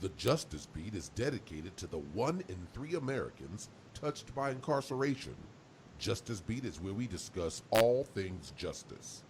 The Justice Beat is dedicated to the 1 in 3 Americans touched by incarceration. Justice Beat is where we discuss all things justice.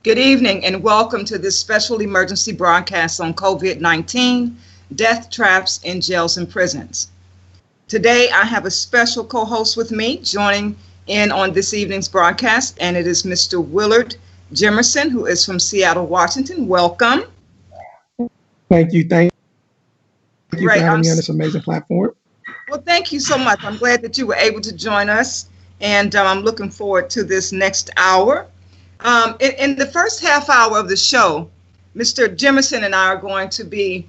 Good evening and welcome to this special emergency broadcast on COVID-19, death traps in jails and prisons. Today I have a special co-host with me joining in on this evening's broadcast, and it is Mr. Willard Jimerson, who is from Seattle, Washington. Welcome. Thank you. Thank you for having me on this amazing platform. Well, thank you so much. I'm glad that you were able to join us, and I'm looking forward to this next hour. In the first half hour of the show, Mr. Jimerson and I are going to be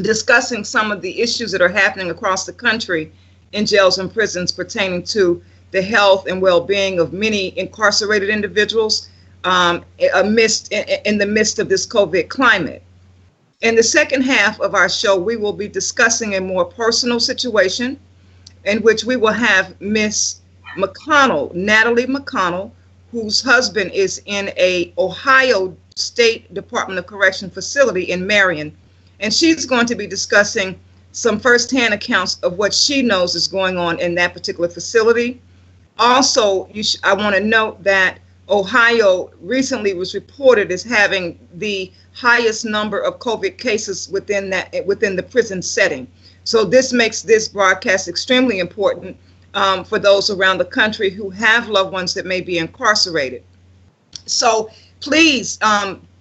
discussing some of the issues that are happening across the country in jails and prisons pertaining to the health and well-being of many incarcerated individuals in the midst of this COVID climate. In the second half of our show, we will be discussing a more personal situation in which we will have Ms. McConnell, Natalie McConnell, whose husband is in a Ohio State Department of Correction facility in Marion. And she's going to be discussing some firsthand accounts of what she knows is going on in that particular facility. Also, I want to note that Ohio recently was reported as having the highest number of COVID cases within the prison setting. So this makes this broadcast extremely important for those around the country who have loved ones that may be incarcerated. So please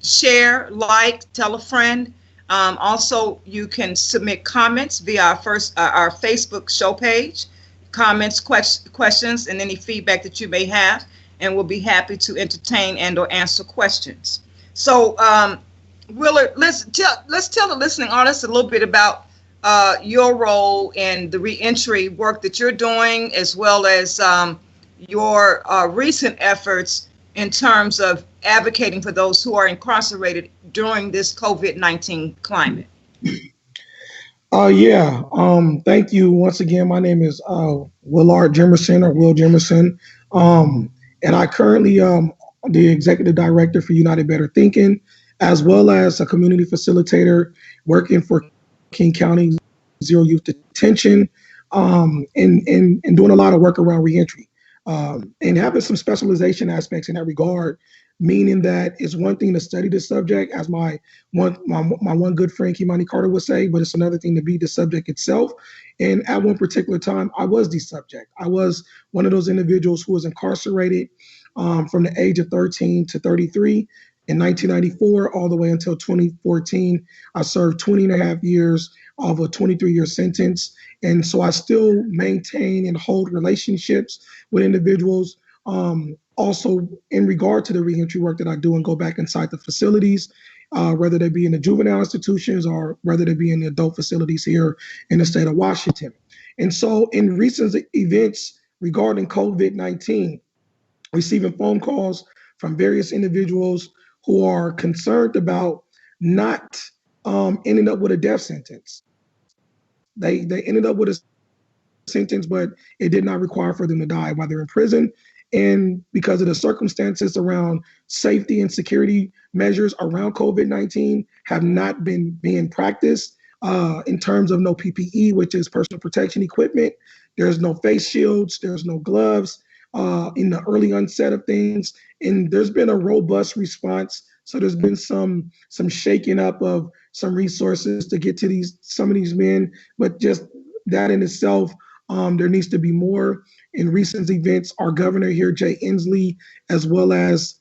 share, like, tell a friend. Also, you can submit comments via our Facebook show page, comments, questions, and any feedback that you may have, and we'll be happy to entertain and or answer questions. So, Willard, let's tell the listening audience a little bit about your role in the reentry work that you're doing, as well as your recent efforts in terms of advocating for those who are incarcerated during this COVID-19 climate. Thank you once again. My name is Willard Jimerson, or Will Jimerson, and I currently am the executive director for United Better Thinking, as well as a community facilitator working for King County Zero Youth Detention, and doing a lot of work around reentry, and having some specialization aspects in that regard. Meaning that it's one thing to study the subject, as my one good friend Kimani Carter would say, but it's another thing to be the subject itself. And at one particular time, I was the subject. I was one of those individuals who was incarcerated from the age of 13 to 33 in 1994, all the way until 2014. I served 20 and a half years of a 23-year sentence. And so I still maintain and hold relationships with individuals. Also, in regard to the reentry work that I do and go back inside the facilities, whether they be in the juvenile institutions or whether they be in the adult facilities here in the state of Washington. And so in recent events regarding COVID-19, receiving phone calls from various individuals who are concerned about not ending up with a death sentence. They ended up with a sentence, but it did not require for them to die while they're in prison. And because of the circumstances around safety and security measures around COVID-19 have not been being practiced in terms of no PPE, which is personal protection equipment. There's no face shields, there's no gloves in the early onset of things. And there's been a robust response. So there's been some shaking up of some resources to get to some of these men, but just that in itself, there needs to be more. In recent events, our governor here, Jay Inslee, as well as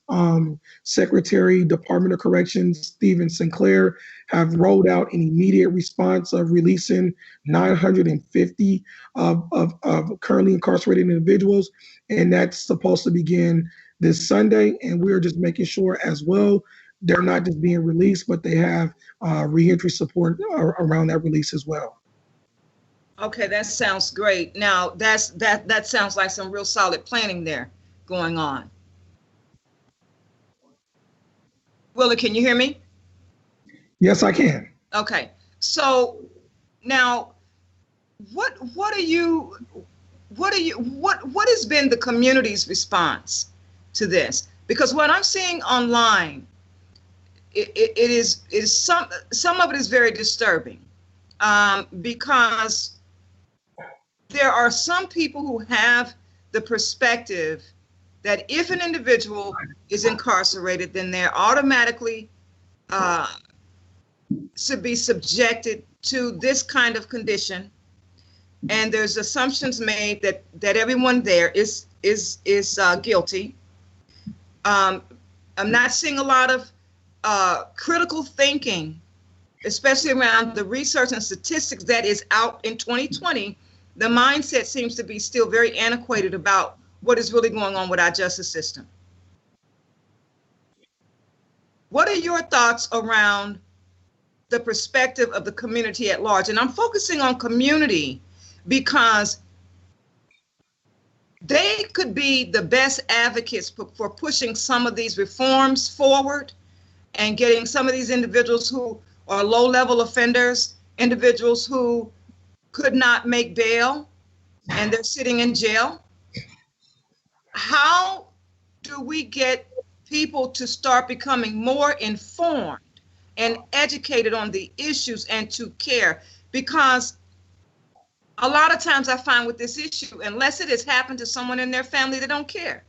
Secretary, Department of Corrections, Stephen Sinclair, have rolled out an immediate response of releasing 950 of currently incarcerated individuals. And that's supposed to begin this Sunday. And we're just making sure as well, they're not just being released, but they have reentry support around that release as well. Okay, that sounds great. Now, that sounds like some real solid planning there going on. Willard, can you hear me? Yes, I can. Okay, so now, what has been the community's response to this? Because what I'm seeing online, it is some of it is very disturbing, because there are some people who have the perspective that if an individual is incarcerated, then they're automatically should be subjected to this kind of condition. And there's assumptions made that everyone there is guilty. I'm not seeing a lot of critical thinking, especially around the research and statistics that is out in 2020. The mindset seems to be still very antiquated about what is really going on with our justice system. What are your thoughts around the perspective of the community at large? And I'm focusing on community because they could be the best advocates for pushing some of these reforms forward and getting some of these individuals who are low-level offenders, individuals who could not make bail and they're sitting in jail. How do we get people to start becoming more informed and educated on the issues and to care? Because a lot of times I find with this issue, unless it has happened to someone in their family, they don't care.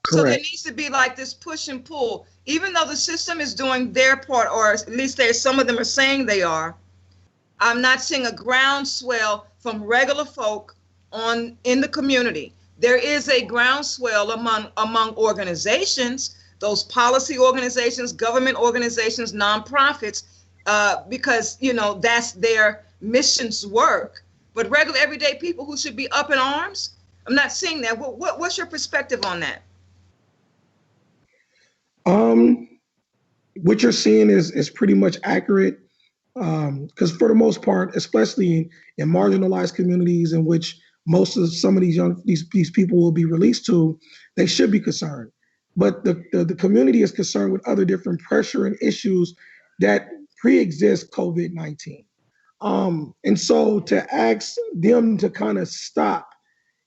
Correct. So there needs to be like this push and pull, even though the system is doing their part, or at least some of them are saying they are. I'm not seeing a groundswell from regular folk in the community. There is a groundswell among organizations, those policy organizations, government organizations, nonprofits, because, you know, that's their missions work. But regular everyday people who should be up in arms, I'm not seeing that. What's your perspective on that? What you're seeing is pretty much accurate, because for the most part, especially in marginalized communities in which most of some of these people will be released to, they should be concerned. But the community is concerned with other different pressure and issues that pre-exist COVID-19. And so to ask them to kind of stop,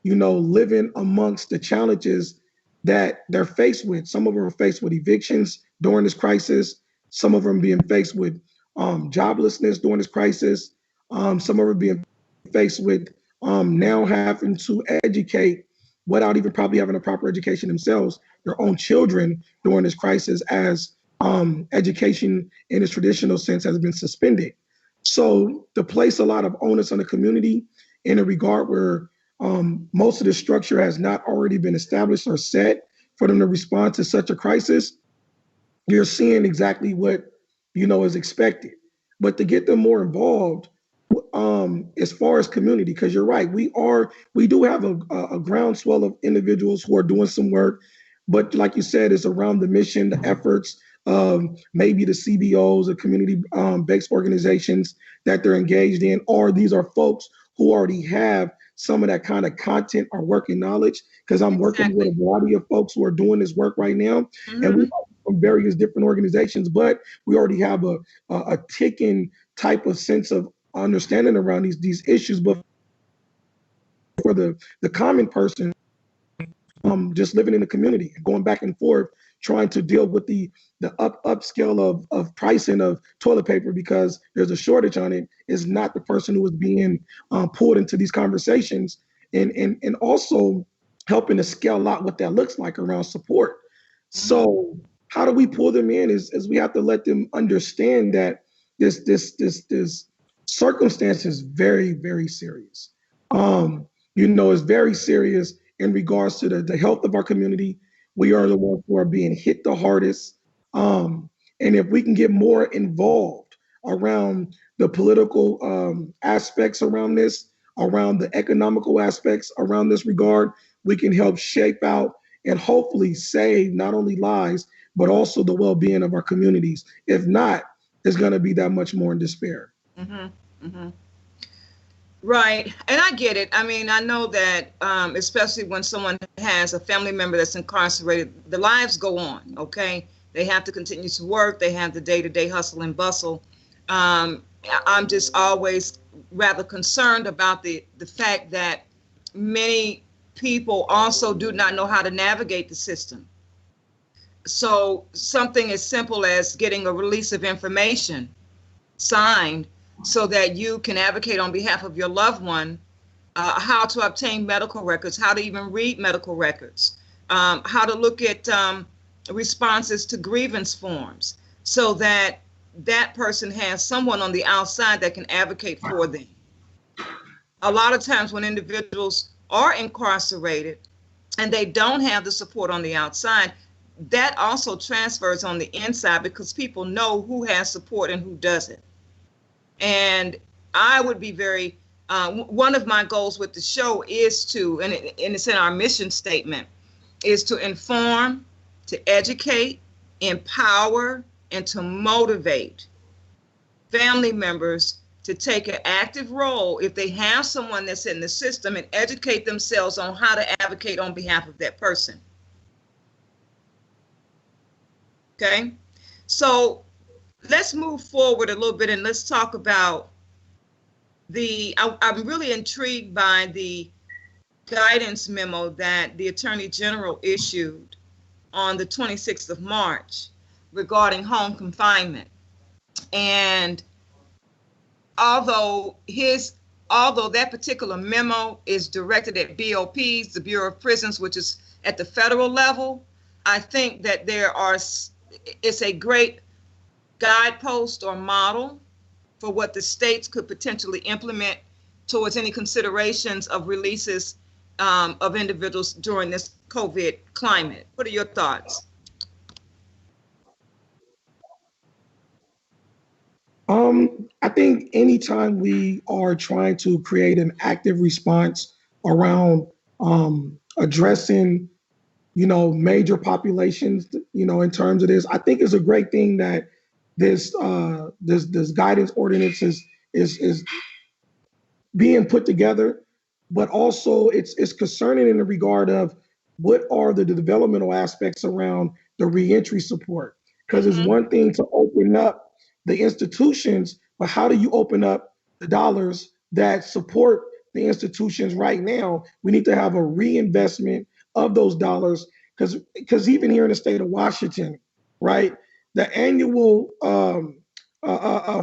you know, living amongst the challenges that they're faced with. Some of them are faced with evictions during this crisis. Some of them being faced with joblessness during this crisis. Some of them are being faced with now having to educate without even probably having a proper education themselves, their own children during this crisis, as education in its traditional sense has been suspended. So to place a lot of onus on the community in a regard where most of the structure has not already been established or set for them to respond to such a crisis, you're seeing exactly what, you know, is expected. But to get them more involved, as far as community, because you're right, we do have a groundswell of individuals who are doing some work, but like you said, it's around the mission, the efforts of maybe the CBOs, the community-based organizations that they're engaged in, or these are folks who already have some of that kind of content or working knowledge, because I'm working with a variety of folks who are doing this work right now, and we from various different organizations, but we already have a ticking type of sense of understanding around these issues. But for the common person, just living in the community, going back and forth, trying to deal with the upscale of pricing of toilet paper because there's a shortage on it, is not the person who is being pulled into these conversations, and also helping to scale out what that looks like around support. So how do we pull them in is we have to let them understand that this circumstance is very, very serious. You know, it's very serious in regards to the health of our community. We are the ones who are being hit the hardest. And if we can get more involved around the political aspects around this, around the economical aspects around this regard, we can help shape out and hopefully save not only lives, but also the well-being of our communities. If not, there's going to be that much more in despair. Right. And I get it. I mean, I know that especially when someone has a family member that's incarcerated, the lives go on, okay? They have to continue to work. They have the day-to-day hustle and bustle. I'm just always rather concerned about the fact that many people also do not know how to navigate the system. So something as simple as getting a release of information signed so that you can advocate on behalf of your loved one, how to obtain medical records, how to even read medical records, how to look at responses to grievance forms so that that person has someone on the outside that can advocate for them. A lot of times when individuals are incarcerated and they don't have the support on the outside, that also transfers on the inside because people know who has support and who doesn't. And I would be very, one of my goals with the show is to, and it's in our mission statement, is to inform, to educate, empower, and to motivate family members to take an active role if they have someone that's in the system and educate themselves on how to advocate on behalf of that person. Okay, so let's move forward a little bit and let's talk about I'm really intrigued by the guidance memo that the Attorney General issued on the 26th of March regarding home confinement. And although that particular memo is directed at BOPs, the Bureau of Prisons, which is at the federal level, I think that it's a great guidepost or model for what the states could potentially implement towards any considerations of releases of individuals during this COVID climate. What are your thoughts? I think anytime we are trying to create an active response around addressing, major populations, in terms of this, I think it's a great thing that this guidance ordinance is being put together, but also it's concerning in the regard of what are the developmental aspects around the reentry support. Because it's one thing to open up the institutions, but how do you open up the dollars that support the institutions right now? We need to have a reinvestment of those dollars, because even here in the state of Washington, right, the annual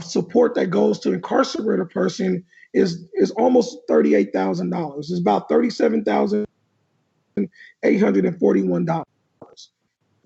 support that goes to incarcerate a person is almost $38,000. It's about $37,841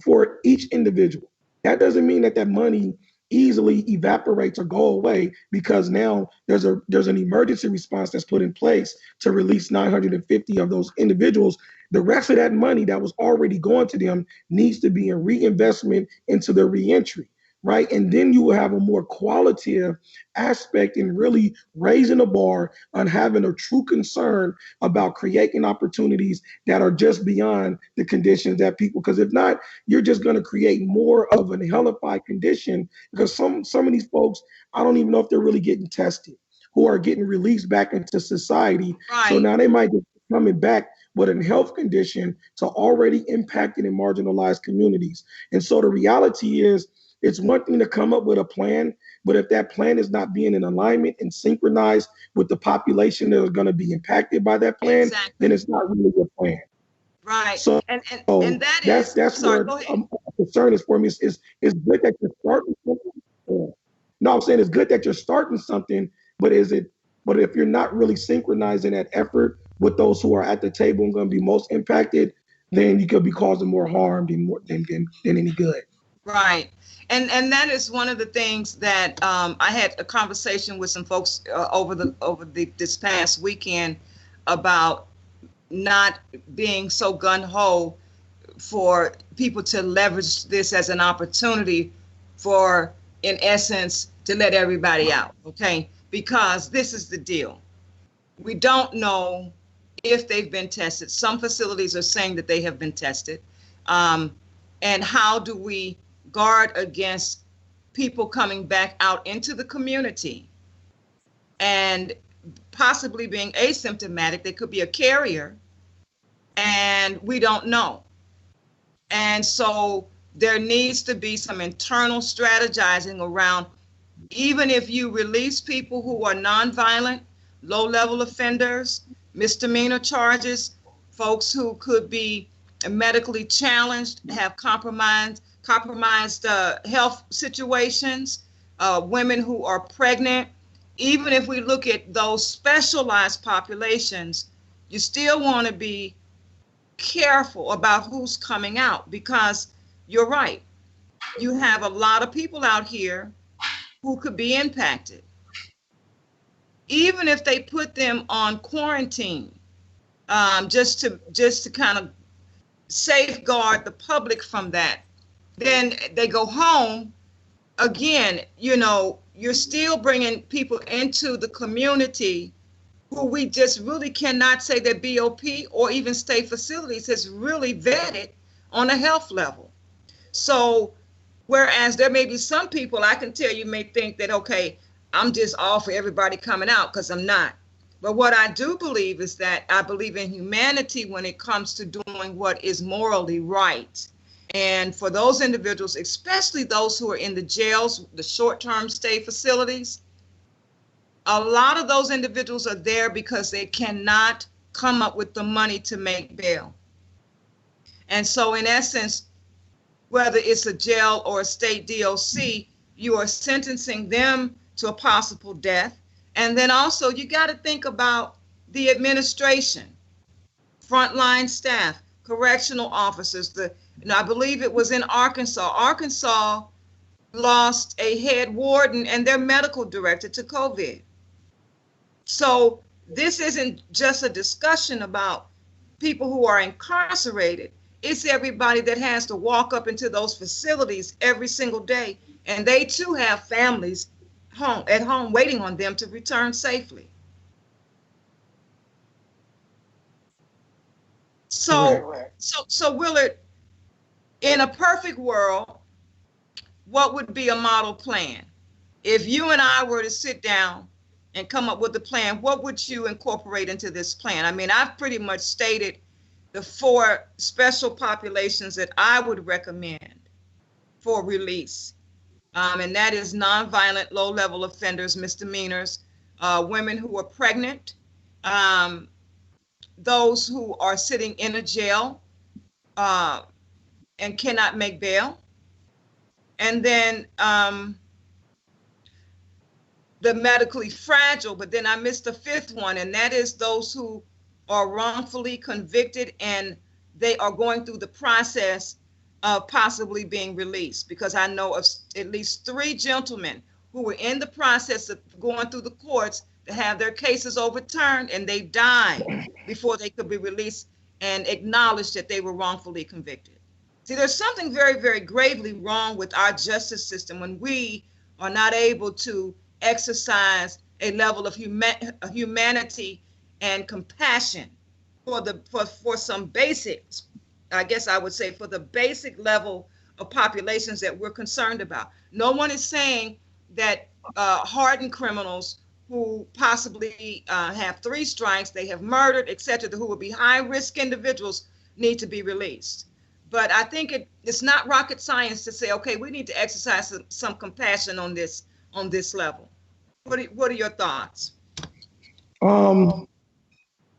for each individual. That doesn't mean that money easily evaporates or go away, because now there's an emergency response that's put in place to release 950 of those individuals. The rest of that money that was already going to them needs to be in reinvestment into their reentry, right? And then you will have a more qualitative aspect in really raising the bar on having a true concern about creating opportunities that are just beyond the conditions that people, because if not, you're just going to create more of an hellified condition, because some of these folks, I don't even know if they're really getting tested, who are getting released back into society. Right. So now they might be coming back with a health condition to already impacted and marginalized communities. And so the reality is, it's one thing to come up with a plan, but if that plan is not being in alignment and synchronized with the population that are going to be impacted by that plan, exactly, then it's not really a plan. Right. So, and that's sorry, where concern is for me. It's good that you're starting something. No, I'm saying it's good that you're starting something, but if you're not really synchronizing that effort with those who are at the table and going to be most impacted, then you could be causing more harm than any good. Right. And that is one of the things that I had a conversation with some folks over this past weekend about not being so gung-ho for people to leverage this as an opportunity for, in essence, to let everybody out, okay? Because this is the deal. We don't know if they've been tested. Some facilities are saying that they have been tested. And how do we guard against people coming back out into the community and possibly being asymptomatic? They could be a carrier, and we don't know. And so there needs to be some internal strategizing around, even if you release people who are nonviolent, low-level offenders, misdemeanor charges, folks who could be medically challenged, have compromised health situations, women who are pregnant. Even if we look at those specialized populations, you still want to be careful about who's coming out, because you're right. You have a lot of people out here who could be impacted. Even if they put them on quarantine, just to kind of safeguard the public from that, then they go home. Again, you're still bringing people into the community who we just really cannot say that BOP or even state facilities has really vetted on a health level. So whereas there may be some people, I can tell you, may think that, okay, I'm just all for everybody coming out, because I'm not. But what I do believe is that I believe in humanity when it comes to doing what is morally right. And for those individuals, especially those who are in the jails, the short-term stay facilities, a lot of those individuals are there because they cannot come up with the money to make bail. And so in essence, whether it's a jail or a state DOC, you are sentencing them to a possible death. And then also you got to think about the administration, frontline staff, correctional officers. I believe it was in Arkansas. Arkansas lost a head warden and their medical director to COVID. So this isn't just a discussion about people who are incarcerated. It's everybody that has to walk up into those facilities every single day. And they too have families at home waiting on them to return safely. So Willard, in a perfect world, what would be a model plan? If you and I were to sit down and come up with a plan, what would you incorporate into this plan? I mean, I've pretty much stated the 4 special populations that I would recommend for release. And that is nonviolent, low-level offenders, misdemeanors, women who are pregnant, those who are sitting in a jail and cannot make bail, and then the medically fragile, but then I missed the 5th one, and that is those who are wrongfully convicted and they are going through the process of possibly being released, because I know of at least 3 gentlemen who were in the process of going through the courts to have their cases overturned, and they died before they could be released and acknowledged that they were wrongfully convicted. See, there's something very, very gravely wrong with our justice system when we are not able to exercise a level of humanity and compassion for some basics. I guess I would say for the basic level of populations that we're concerned about. No one is saying that hardened criminals who possibly have 3 strikes, they have murdered, etc., who will be high-risk individuals need to be released. But I think it's not rocket science to say, okay, we need to exercise some compassion on this level. What are your thoughts?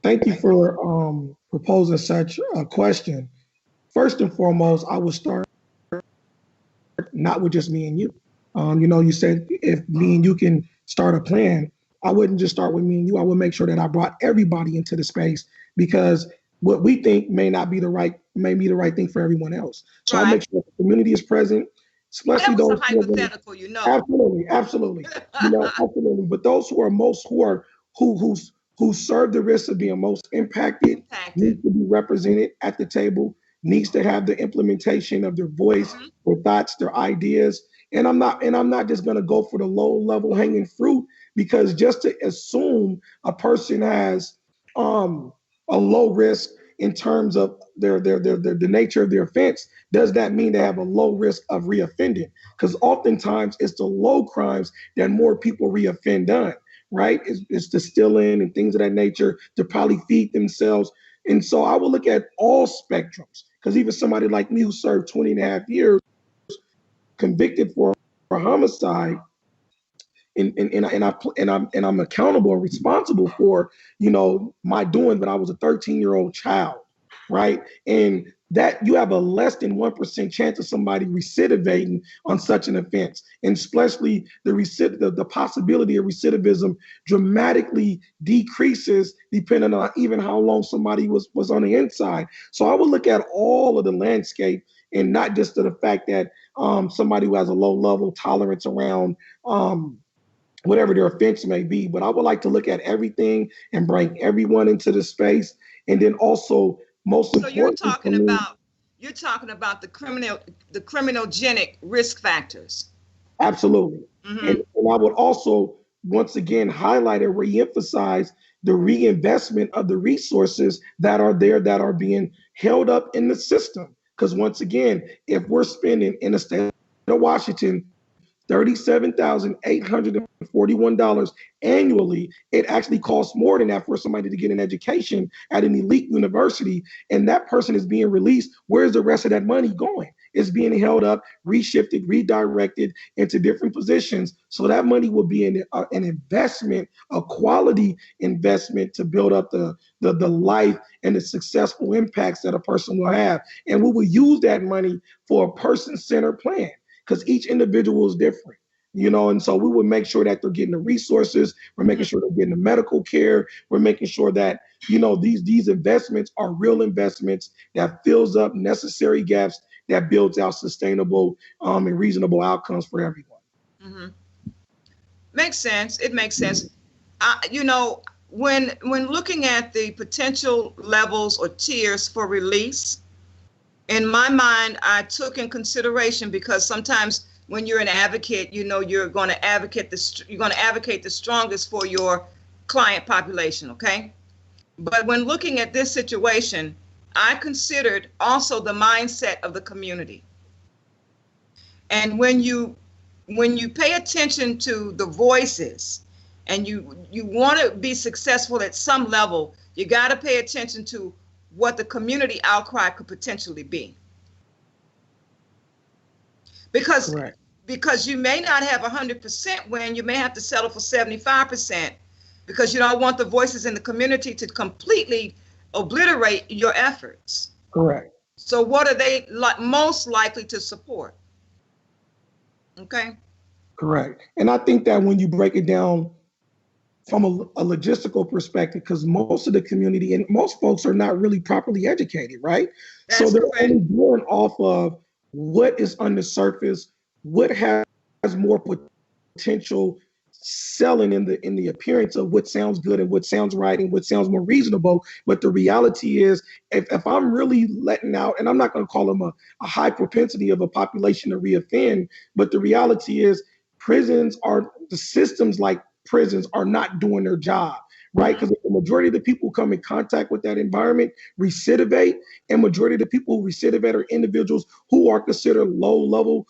Thank you for proposing such a question. First and foremost, I would start not with just me and you. You said if me and you can start a plan, I wouldn't just start with me and you. I would make sure that I brought everybody into the space, because what we think may be the right thing for everyone else. So I'll make sure the community is present, especially that was those a hypothetical, Absolutely. Absolutely. But those who serve the risk of being most impacted need to be represented at the table, needs to have the implementation of their voice, their thoughts, their ideas. And I'm not just going to go for the low level hanging fruit, because just to assume a person has a low risk in terms of the nature of their offense, does that mean they have a low risk of reoffending? Because oftentimes it's the low crimes that more people reoffend done, right? It's the stealing and things of that nature to probably feed themselves. And so I will look at all spectrums, because even somebody like me who served 20 and a half years, convicted for homicide, and I'm accountable and responsible for, my doing when I was a 13-year-old child, right? And that you have a less than 1% chance of somebody recidivating on such an offense. And especially the possibility of recidivism dramatically decreases depending on even how long somebody was on the inside. So I would look at all of the landscape, and not just to the fact that somebody who has a low level tolerance around whatever their offense may be, but I would like to look at everything and bring everyone into the space. And then also, most important, you're talking about the criminogenic risk factors. Absolutely. And I would also once again highlight and reemphasize the reinvestment of the resources that are there, that are being held up in the system. Because once again, if we're spending in the state of Washington $37,841 annually, it actually costs more than that for somebody to get an education at an elite university, and that person is being released. Where's the rest of that money going? It's being held up, reshifted, redirected into different positions. So that money will be an investment, a quality investment to build up the life and the successful impacts that a person will have. And we will use that money for a person-centered plan, because each individual is different, and so we would make sure that they're getting the resources. We're making sure they're getting the medical care. We're making sure that, these investments are real investments that fills up necessary gaps that builds out sustainable and reasonable outcomes for everyone. Mm-hmm. Makes sense. It makes sense. You know, when looking at the potential levels or tiers for release, in my mind, I took in consideration, because sometimes when you're an advocate, you know, you're going to advocate the strongest for your client population, okay? But when looking at this situation, I considered also the mindset of the community. And when you pay attention to the voices, and you want to be successful at some level, you got to pay attention to what the community outcry could potentially be. Because Correct. Because you may not have 100% win, you may have to settle for 75%, because you don't want the voices in the community to completely obliterate your efforts. Correct. So what are they most likely to support? Okay. Correct. And I think that when you break it down from a logistical perspective, because most of the community and most folks are not really properly educated, right? So they're only going off of what is on the surface, what has more potential selling in the appearance of what sounds good and what sounds right and what sounds more reasonable. But the reality is, if I'm really letting out, and I'm not going to call them a high propensity of a population to reoffend, but the reality is the systems like prisons are not doing their job, right? Because the majority of the people who come in contact with that environment recidivate, and majority of the people who recidivate are individuals who are considered low-level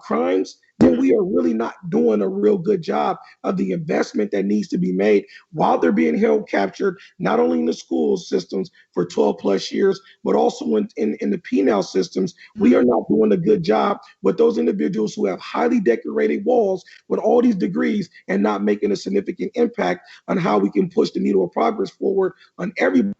crimes. Then we are really not doing a real good job of the investment that needs to be made while they're being held captured, not only in the school systems for 12 plus years, but also in the penal systems. We are not doing a good job with those individuals who have highly decorated walls with all these degrees and not making a significant impact on how we can push the needle of progress forward on everybody's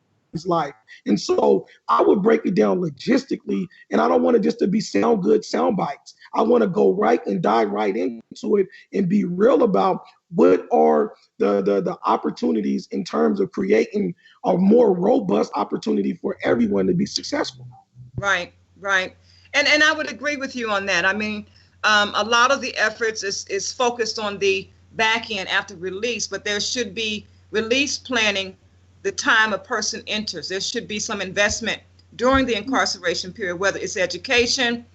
life. And so I would break it down logistically, and I don't want it just to be sound good sound bites. I want to go right and dive right into it and be real about what are the opportunities in terms of creating a more robust opportunity for everyone to be successful. Right, right. And I would agree with you on that. I mean, a lot of the efforts is focused on the back end after release, but there should be release planning the time a person enters. There should be some investment during the incarceration period, whether it's education,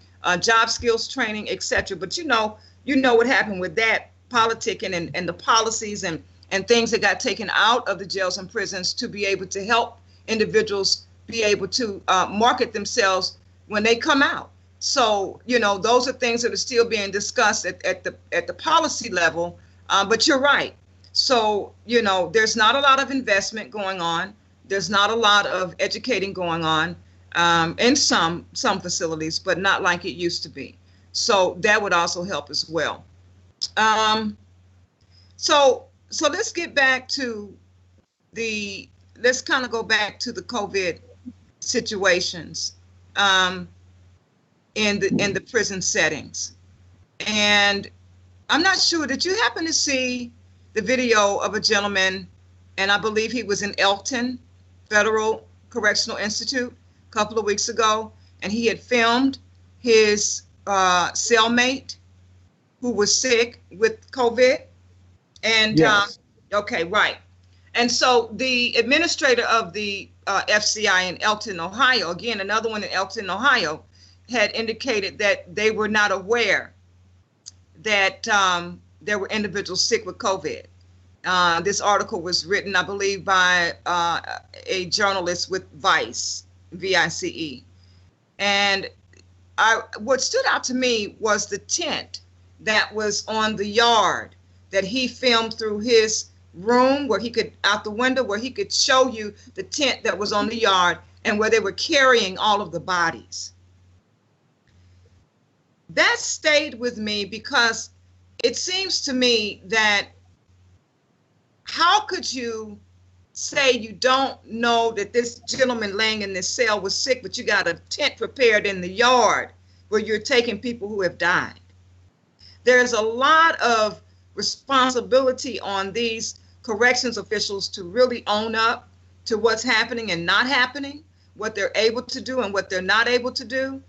job skills training, etc. But you know what happened with that politicking and the policies and things that got taken out of the jails and prisons to be able to help individuals be able to market themselves when they come out. So, you know, those are things that are still being discussed at the policy level. But you're right. So, you know, there's not a lot of investment going on. There's not a lot of educating going on in some facilities, but not like it used to be. So that would also help as well. So let's get back to let's kind of go back to the COVID situations in the prison settings. And I'm not sure, did you happen to see the video of a gentleman, and I believe he was in Elkton Federal Correctional Institute a couple of weeks ago, and he had filmed his cellmate who was sick with COVID. And yes. Okay, right. And so the administrator of the FCI in Elkton, Ohio, again, another one in Elkton, Ohio, had indicated that they were not aware that there were individuals sick with COVID. This article was written, I believe, by a journalist with Vice, VICE. And what stood out to me was the tent that was on the yard that he filmed through his room, where he could, out the window, where he could show you the tent that was on the yard and where they were carrying all of the bodies. That stayed with me because it seems to me that how could you say you don't know that this gentleman laying in this cell was sick, but you got a tent prepared in the yard where you're taking people who have died? There's a lot of responsibility on these corrections officials to really own up to what's happening and not happening, what they're able to do and what they're not able to do.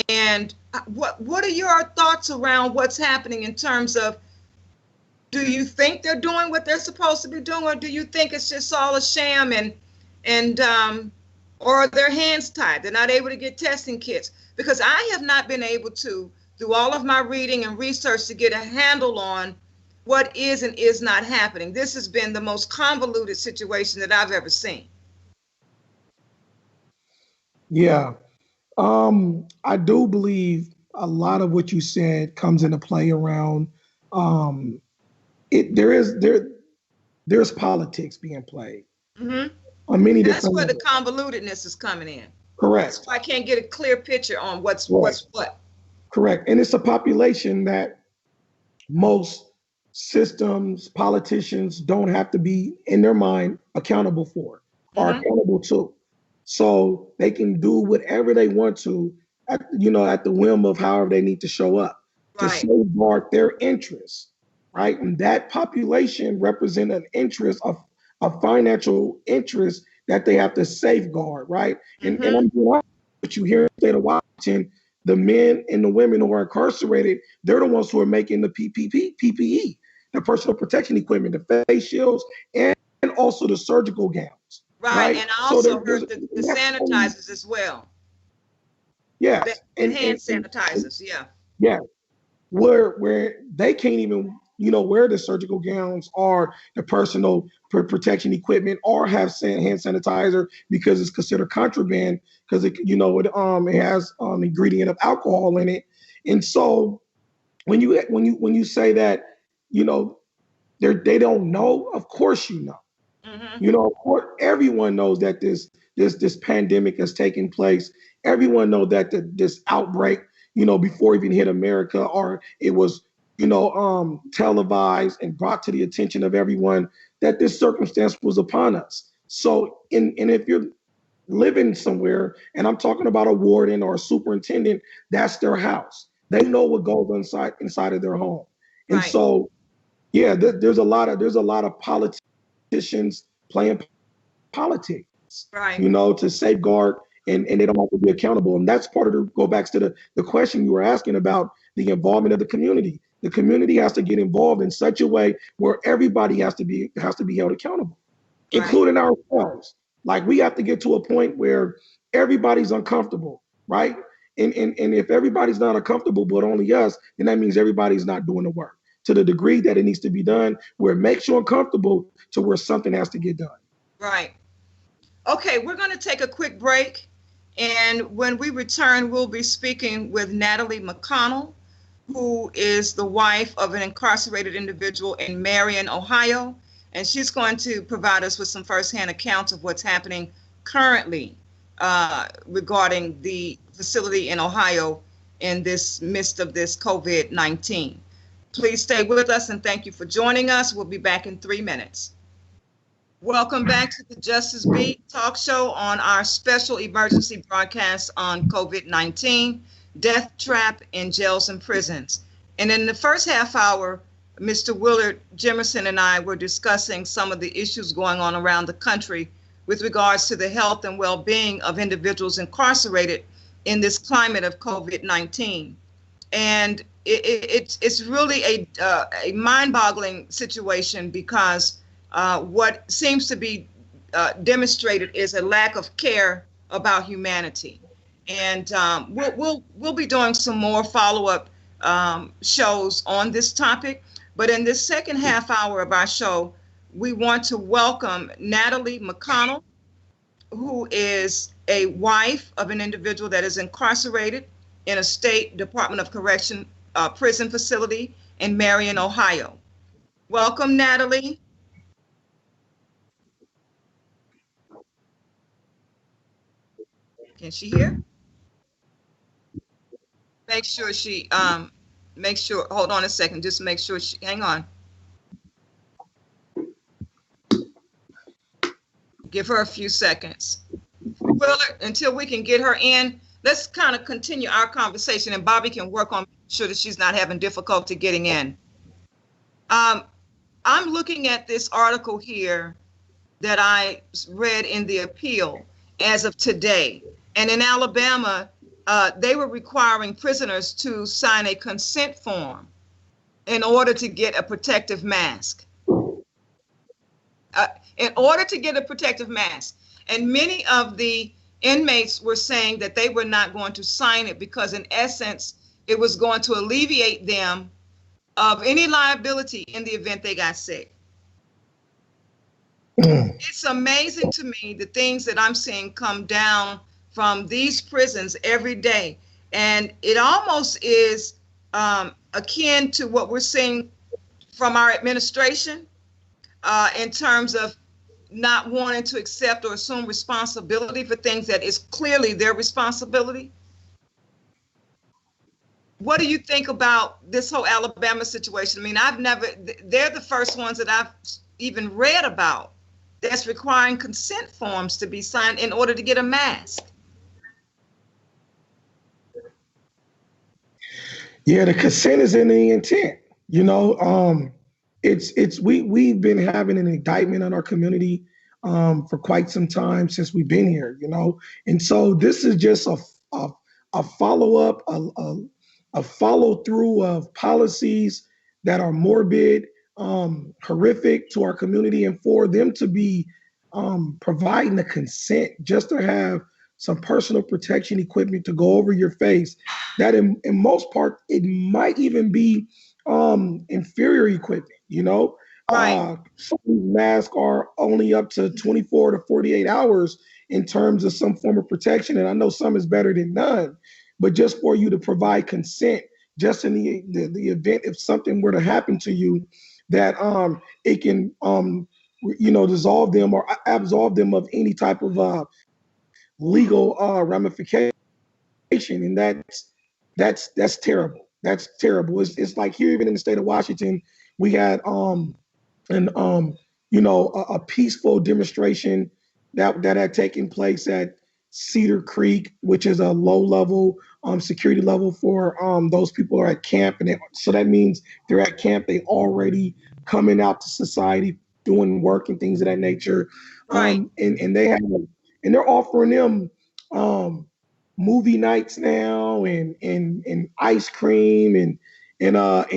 And what are your thoughts around what's happening in terms of, do you think they're doing what they're supposed to be doing, or do you think it's just all a sham and or are their hands tied? They're not able to get testing kits? Because I have not been able to, through all of my reading and research, to get a handle on what is and is not happening. This has been the most convoluted situation that I've ever seen. Yeah. I do believe a lot of what you said comes into play around there's politics being played. Mm-hmm. On many That's different where levels. the convolutedness is coming in. Correct. That's why I can't get a clear picture on what's Right. what's what. Correct. And it's a population that most systems, politicians don't have to be, in their mind, accountable for or Mhm. accountable to. So they can do whatever they want to at the whim of however they need to show up to Right. safeguard their interests, right? And that population represent an interest of a financial interest that they have to safeguard, right? And Mhm. I'm being honest with you, here in the state of Washington, the men and the women who are incarcerated, they're the ones who are making the PPE, the personal protection equipment, the face shields, and also the surgical gowns. Right. And I So also there's heard the sanitizers as well. yes, The hand sanitizers, yeah. yeah, where they can't even wear the surgical gowns or the personal protection equipment or have hand sanitizer because it's considered contraband because it has ingredient of alcohol in it. And so when you say that they don't know, of course you know. Mhm. Of course, everyone knows that this pandemic has taken place. Everyone knows that this outbreak, before it even hit America, or it was, televised and brought to the attention of everyone that this circumstance was upon us. So, and if you're living somewhere, and I'm talking about a warden or a superintendent, that's their house. They know what goes inside of their home, and Right. so yeah, there's a lot of politicians playing politics, Right. to safeguard, and they don't have to be accountable. And that's part of go back to the question you were asking about the involvement of the community. The community has to get involved in such a way where everybody has to be held accountable, Right. including ourselves. Like we have to get to a point where everybody's uncomfortable, right? And if everybody's not uncomfortable, but only us, then that means everybody's not doing the work to the degree that it needs to be done, where it makes you uncomfortable to where something has to get done. Right. Okay, we're going to take a quick break. And when we return, we'll be speaking with Natalie McConnell, who is the wife of an incarcerated individual in Marion, Ohio. And she's going to provide us with some firsthand accounts of what's happening currently regarding the facility in Ohio in this midst of this COVID-19. Please stay with us and thank you for joining us. We'll be back in 3 minutes. Welcome back to the Justice Beat talk show on our special emergency broadcast on COVID-19, death trap in jails and prisons. And in the first half hour, Mr. Willard, Jimerson, and I were discussing some of the issues going on around the country with regards to the health and well-being of individuals incarcerated in this climate of COVID-19. And it's really a mind-boggling situation because what seems to be demonstrated is a lack of care about humanity. And we'll be doing some more follow-up shows on this topic. But in this second half hour of our show, we want to welcome Natalie McConnell, who is a wife of an individual that is incarcerated in a state Department of Correction prison facility in Marion, Ohio. Welcome, Natalie. Can she hear? Make sure she, hold on a second, just make sure she, hang on. Give her a few seconds. Willard, until we can get her in, let's kind of continue our conversation and Bobby can work on making sure that she's not having difficulty getting in. I'm looking at this article here that I read in the Appeal as of today. And in Alabama, they were requiring prisoners to sign a consent form in order to get a protective mask. In order to get a protective mask. And many of the inmates were saying that they were not going to sign it because in essence, it was going to alleviate them of any liability in the event they got sick. It's amazing to me the things that I'm seeing come down from these prisons every day. And it almost is akin to what we're seeing from our administration in terms of not wanting to accept or assume responsibility for things that is clearly their responsibility. What do you think about this whole Alabama situation? I mean, they're the first ones that I've even read about that's requiring consent forms to be signed in order to get a mask. Yeah, the consent is in the intent. You know, we've been having an indictment on our community for quite some time since we've been here. You know, and so this is just a follow up, a follow through of policies that are morbid, horrific to our community, and for them to be providing the consent just to have some personal protection equipment to go over your face, that in most part, it might even be inferior equipment, you know? Right. Some masks are only up to 24 to 48 hours in terms of some form of protection. And I know some is better than none, but just for you to provide consent, just in the event if something were to happen to you, that it can, dissolve them or absolve them of any type of legal ramification, and that's terrible. That's terrible. It's like here, even in the state of Washington, we had a peaceful demonstration that had taken place at Cedar Creek, which is a low level security level for those people who are at camp, and so that means they're at camp. They already coming out to society, doing work and things of that nature. Right. And they have. And they're offering them movie nights now, and ice cream, and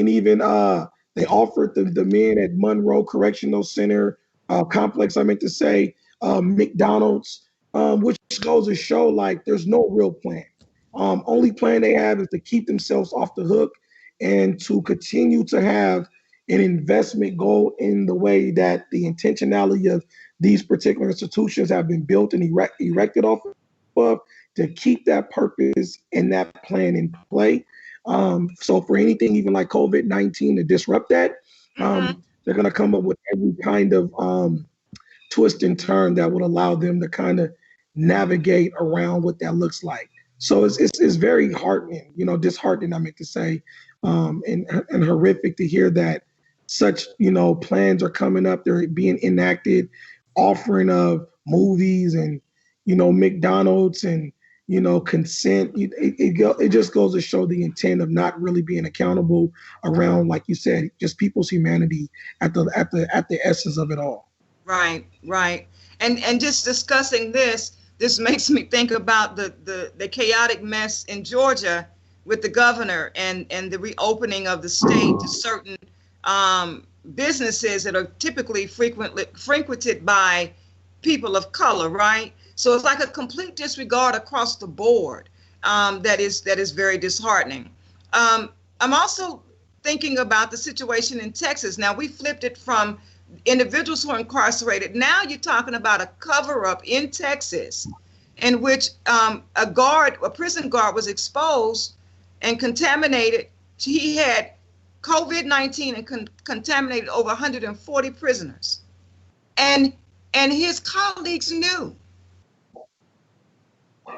even they offered the men at Monroe Correctional Center complex, I meant to say, McDonald's, which goes to show like there's no real plan. Only plan they have is to keep themselves off the hook and to continue to have an investment goal in the way that the intentionality of these particular institutions have been built and erected off of, to keep that purpose and that plan in play. So for anything even like COVID-19 to disrupt that, they're going to come up with every kind of twist and turn that would allow them to kind of navigate around what that looks like. So it's very heartening, disheartening, I meant to say, and horrific to hear that such, plans are coming up, they're being enacted, offering of movies and, McDonald's and, consent. It just goes to show the intent of not really being accountable around, like you said, just people's humanity at the essence of it all. Right. And just discussing this makes me think about the chaotic mess in Georgia with the governor and the reopening of the state to certain businesses that are typically frequented by people of color, right? So it's like a complete disregard across the board. That is very disheartening. I'm also thinking about the situation in Texas. Now we flipped it from individuals who are incarcerated. Now you're talking about a cover-up in Texas in which a prison guard was exposed and contaminated. He had COVID-19 and contaminated over 140 prisoners. And his colleagues knew.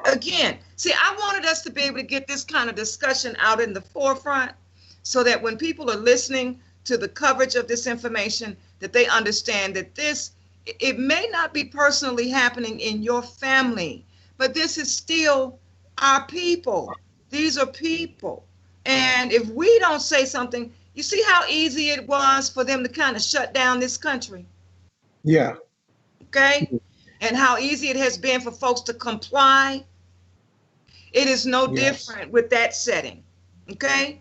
Again, see, I wanted us to be able to get this kind of discussion out in the forefront so that when people are listening to the coverage of this information, that they understand that it may not be personally happening in your family, but this is still our people. These are people. And if we don't say something, you see how easy it was for them to kind of shut down this country? Yeah. Okay? And how easy it has been for folks to comply. It is no Yes. different with that setting, okay?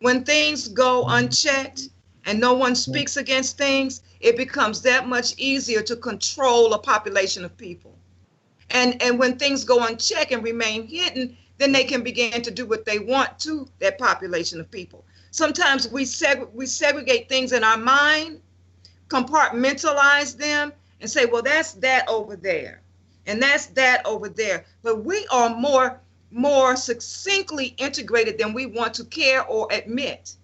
When things go unchecked and no one speaks against things, it becomes that much easier to control a population of people. And when things go unchecked and remain hidden, then they can begin to do what they want to that population of people. Sometimes we segregate things in our mind, compartmentalize them, and say, well, that's that over there, and that's that over there. But we are more succinctly integrated than we want to care or admit.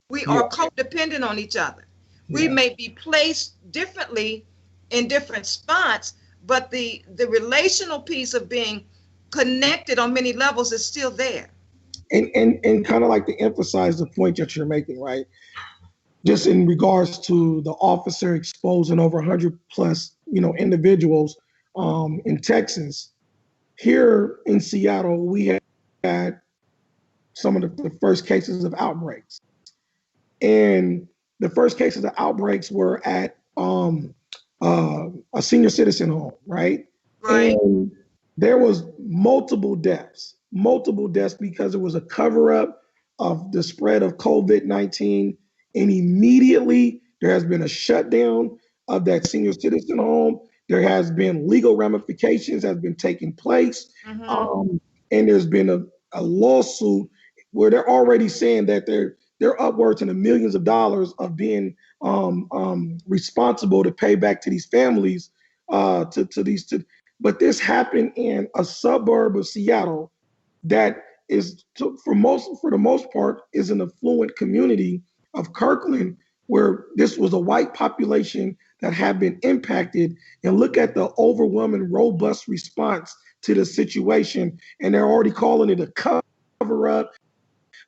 We are codependent on each other. We may be placed differently in different spots, but the relational piece of being connected on many levels is still there. And kind of like to emphasize the point that you're making, right? Just in regards to the officer exposing over 100 plus, individuals in Texas. Here in Seattle, we had some of the first cases of outbreaks. And the first cases of outbreaks were at a senior citizen home, right? Right. And there was multiple deaths because it was a cover-up of the spread of COVID-19. And immediately there has been a shutdown of that senior citizen home. There has been legal ramifications has been taking place. And there's been a lawsuit where they're already saying that they're upwards in the millions of dollars of being responsible to pay back to these families, but this happened in a suburb of Seattle that is, for the most part, is an affluent community of Kirkland, where this was a white population that had been impacted. And look at the overwhelming, robust response to the situation. And they're already calling it a cover-up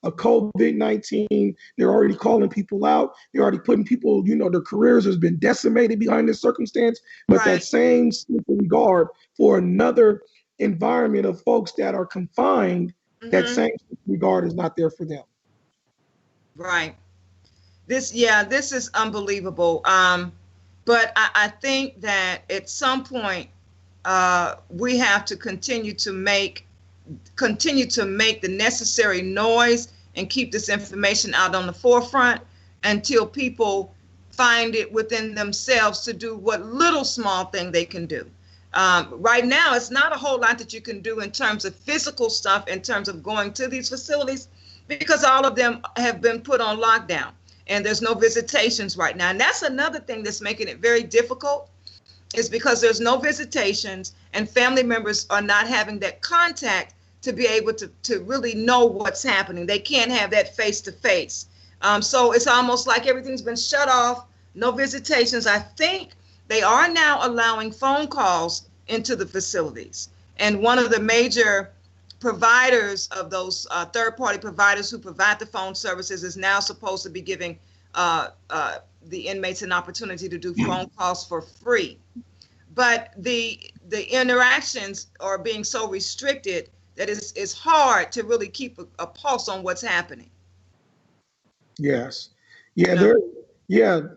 of COVID-19. They're already calling people out. They're already putting people, their careers has been decimated behind this circumstance. But that same regard for another environment of folks that are confined, that same regard is not there for them. Right. This is unbelievable. But I think that at some point we have to continue to make the necessary noise and keep this information out on the forefront until people find it within themselves to do what little small thing they can do. Right now, it's not a whole lot that you can do in terms of physical stuff, in terms of going to these facilities, because all of them have been put on lockdown and there's no visitations right now. And that's another thing that's making it very difficult, is because there's no visitations and family members are not having that contact to be able to really know what's happening. They can't have that face-to-face. So it's almost like everything's been shut off, no visitations. I think they are now allowing phone calls into the facilities. And one of the major providers of those third-party providers who provide the phone services is now supposed to be giving the inmates an opportunity to do phone calls for free. But the interactions are being so restricted that it's hard to really keep a pulse on what's happening. Yes. Yeah.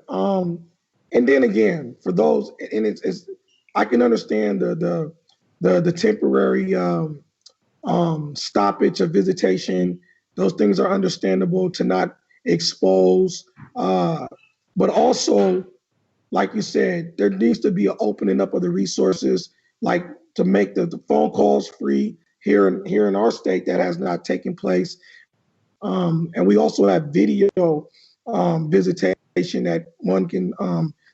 And then again, for those, and it's I can understand the temporary stoppage of visitation. Those things are understandable to not expose, but also, like you said, there needs to be an opening up of the resources, like to make the phone calls free here in our state. That has not taken place. And we also have video visitation that one can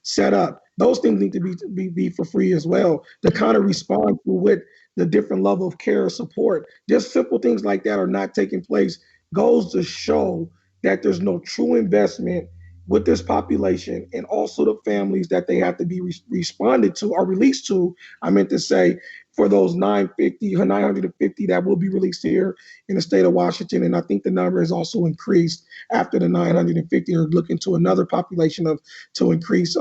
set up. Those things need to be for free as well, to kind of respond to with the different level of care or support. Just simple things like that are not taking place, goes to show that there's no true investment with this population, and also the families that they have to be responded to or released to. I meant to say, for those 950 that will be released here in the state of Washington. And I think the number has also increased after the 950 are looking to another population to increase.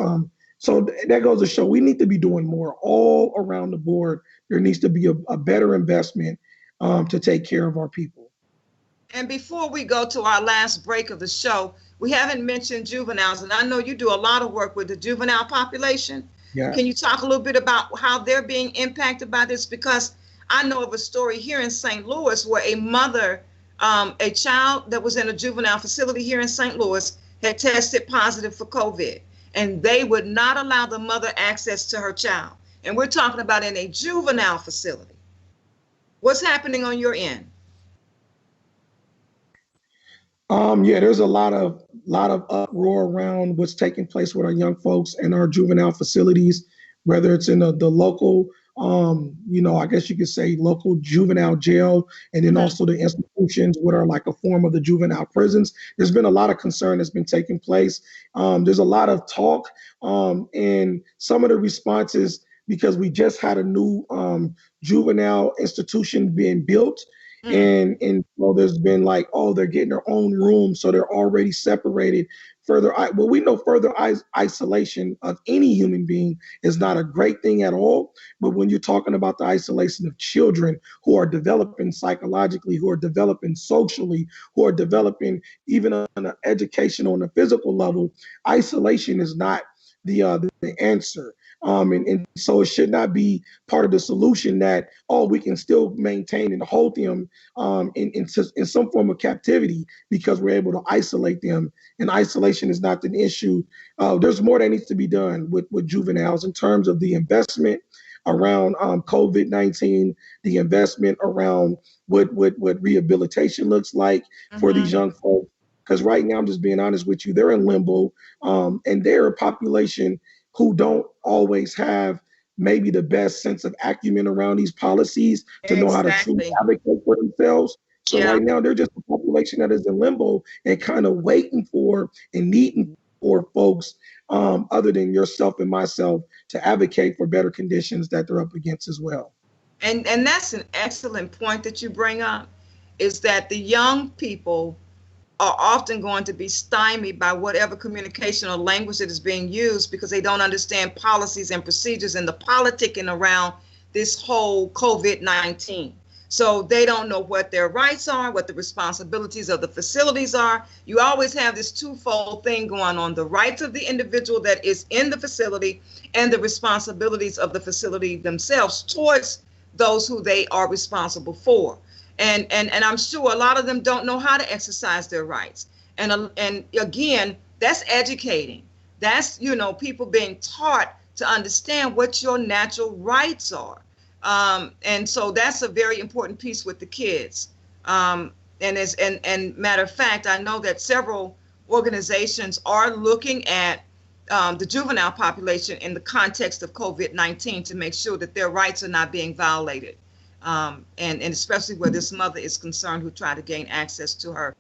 So that goes to show we need to be doing more all around the board. There needs to be a better investment to take care of our people. And before we go to our last break of the show, we haven't mentioned juveniles, and I know you do a lot of work with the juvenile population. Yeah. Can you talk a little bit about how they're being impacted by this? Because I know of a story here in St. Louis where a mother, a child that was in a juvenile facility here in St. Louis had tested positive for COVID, and they would not allow the mother access to her child. And we're talking about in a juvenile facility. What's happening on your end? Yeah, there's a lot of uproar around what's taking place with our young folks in our juvenile facilities, whether it's in the local, I guess you could say local juvenile jail, and then also the institutions what are like a form of the juvenile prisons. There's been a lot of concern that's been taking place. There's a lot of talk, and some of the responses, because we just had a new juvenile institution being built. And well, there's been like, oh, they're getting their own room, so they're already separated. Well, we know further isolation of any human being is not a great thing at all. But when you're talking about the isolation of children who are developing psychologically, who are developing socially, who are developing even on an educational and a physical level, isolation is not the answer. And so it should not be part of the solution that, oh, we can still maintain and hold them in some form of captivity because we're able to isolate them. And isolation is not an issue. There's more that needs to be done with juveniles in terms of the investment around COVID-19, the investment around what rehabilitation looks like for these young folks. Because right now, I'm just being honest with you, they're in limbo, and they're a population who don't always have maybe the best sense of acumen around these policies to know how to truly advocate for themselves. So right now, they're just a population that is in limbo and kind of waiting for and needing for folks other than yourself and myself to advocate for better conditions that they're up against as well. And that's an excellent point that you bring up, is that the young people are often going to be stymied by whatever communication or language that is being used because they don't understand policies and procedures and the politicking around this whole COVID-19. So they don't know what their rights are, what the responsibilities of the facilities are. You always have this twofold thing going on, the rights of the individual that is in the facility and the responsibilities of the facility themselves towards those who they are responsible for. And I'm sure a lot of them don't know how to exercise their rights. And again, that's educating. That's, people being taught to understand what your natural rights are. And so that's a very important piece with the kids. And matter of fact, I know that several organizations are looking at the juvenile population in the context of COVID-19 to make sure that their rights are not being violated. And especially where this mother is concerned who tried to gain access to her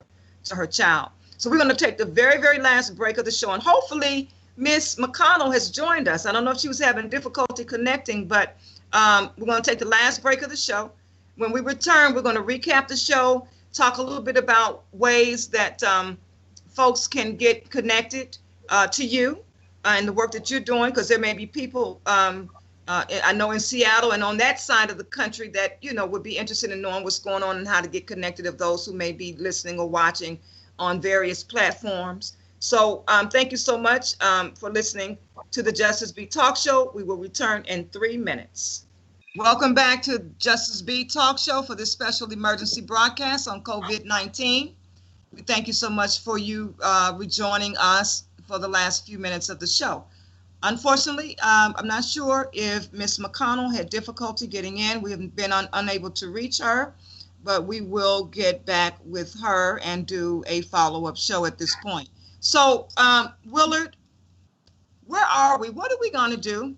child. So we're going to take the very, very last break of the show. And hopefully Ms. McConnell has joined us. I don't know if she was having difficulty connecting, but we're going to take the last break of the show. When we return, we're going to recap the show, talk a little bit about ways that folks can get connected to you and the work that you're doing, because there may be people I know in Seattle and on that side of the country that, would be interested in knowing what's going on and how to get connected of those who may be listening or watching on various platforms. So thank you so much for listening to the Justice Beat Talk Show. We will return in 3 minutes. Welcome back to Justice Beat Talk Show for this special emergency broadcast on COVID-19. We thank you so much for you rejoining us for the last few minutes of the show. Unfortunately, I'm not sure if Ms. McConnell had difficulty getting in. We have been unable to reach her, but we will get back with her and do a follow-up show at this point. So, Willard, where are we? What are we going to do?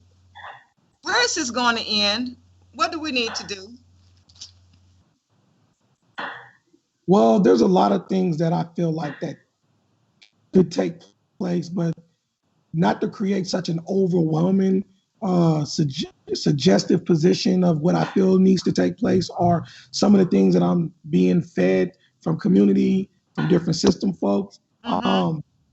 Where is this going to end? What do we need to do? Well, there's a lot of things that I feel like that could take place, but not to create such an overwhelming, suggestive position of what I feel needs to take place are some of the things that I'm being fed from community, from different system folks.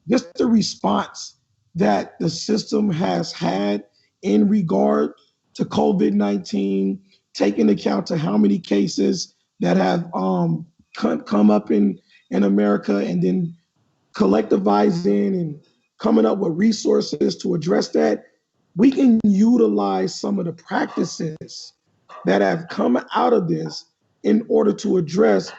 Just the response that the system has had in regard to COVID-19, taking account to how many cases that have come up in America, and then collectivizing and coming up with resources to address that. We can utilize some of the practices that have come out of this in order to address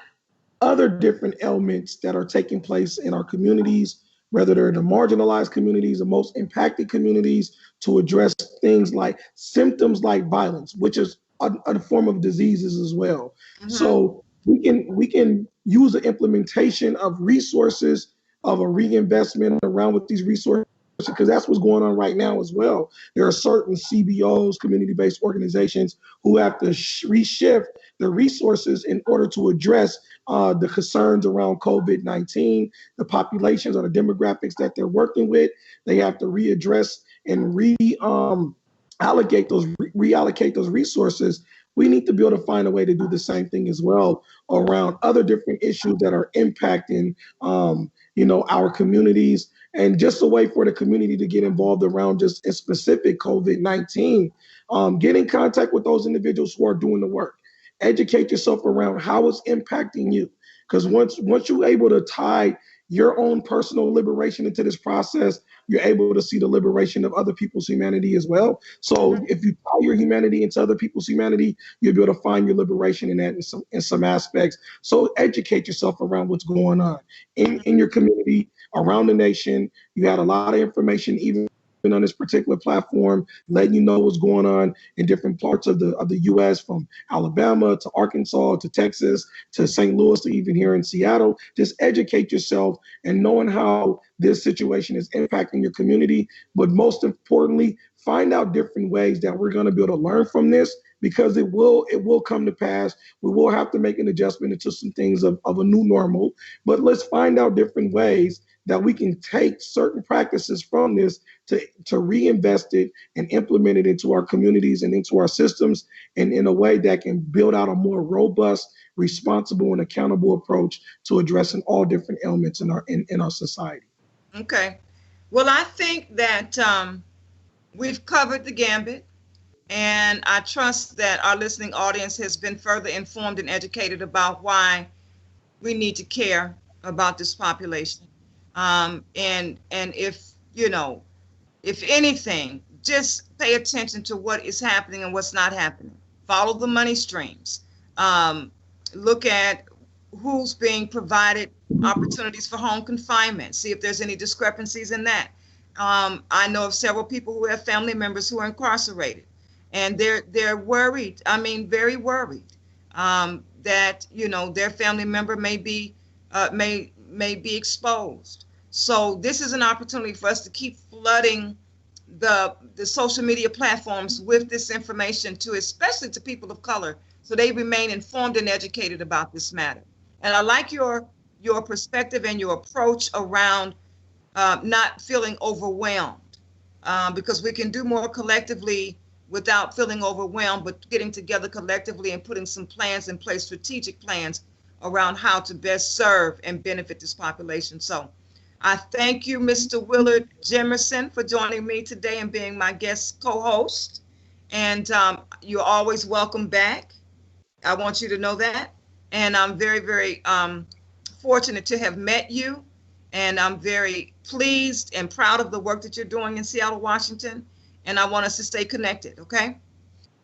other different ailments that are taking place in our communities, whether they're the marginalized communities, the most impacted communities, to address things like symptoms like violence, which is a form of diseases as well. Mhm. So we can use the implementation of resources, of a reinvestment around with these resources, because that's what's going on right now as well. There are certain CBOs, community-based organizations, who have to reshift the resources in order to address the concerns around COVID-19, the populations or the demographics that they're working with. They have to readdress and reallocate those resources. We need to be able to find a way to do the same thing as well around other different issues that are impacting, our communities, and just a way for the community to get involved around just a specific COVID-19. Get in contact with those individuals who are doing the work. Educate yourself around how it's impacting you. Because once you're able to tie your own personal liberation into this process, you're able to see the liberation of other people's humanity as well. So if you tie your humanity into other people's humanity, you'll be able to find your liberation in that in some aspects. So educate yourself around what's going on in your community, around the nation. You had a lot of information, even on this particular platform, letting you know what's going on in different parts of the U.S., from Alabama to Arkansas to Texas to St. Louis to even here in Seattle. Just educate yourself and knowing how this situation is impacting your community. But most importantly, find out different ways that we're going to be able to learn from this, because it will come to pass. We will have to make an adjustment into some things of a new normal. But let's find out different ways that we can take certain practices from this to reinvest it and implement it into our communities and into our systems, and in a way that can build out a more robust, responsible, and accountable approach to addressing all different elements in our society. Okay. Well, I think that we've covered the gambit, and I trust that our listening audience has been further informed and educated about why we need to care about this population. And if anything, just pay attention to what is happening and what's not happening. Follow the money streams. Look at who's being provided opportunities for home confinement. See if there's any discrepancies in that. I know of several people who have family members who are incarcerated, and they're worried. I mean, very worried that their family member may be exposed. So this is an opportunity for us to keep flooding the social media platforms with this information, especially to people of color, so they remain informed and educated about this matter. And I like your perspective and your approach around not feeling overwhelmed, because we can do more collectively without feeling overwhelmed, but getting together collectively and putting some plans in place, strategic plans around how to best serve and benefit this population. So I thank you, Mr. Willard Jimerson, for joining me today and being my guest co-host. And you're always welcome back. I want you to know that. And I'm very, very fortunate to have met you. And I'm very pleased and proud of the work that you're doing in Seattle, Washington. And I want us to stay connected, okay?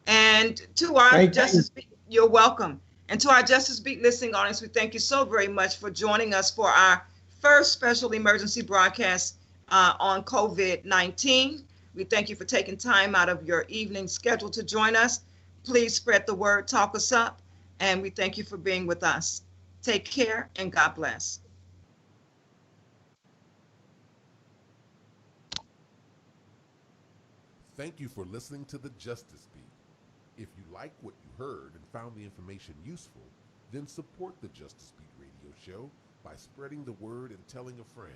And to our Justice Beat, you're welcome. And to our Justice Beat listening audience, we thank you so very much for joining us for our first special emergency broadcast on COVID-19. We thank you for taking time out of your evening schedule to join us. Please spread the word, talk us up, and we thank you for being with us. Take care and God bless. Thank you for listening to the Justice Beat. If you like what you heard and found the information useful, then support the Justice Beat radio show by spreading the word and telling a friend.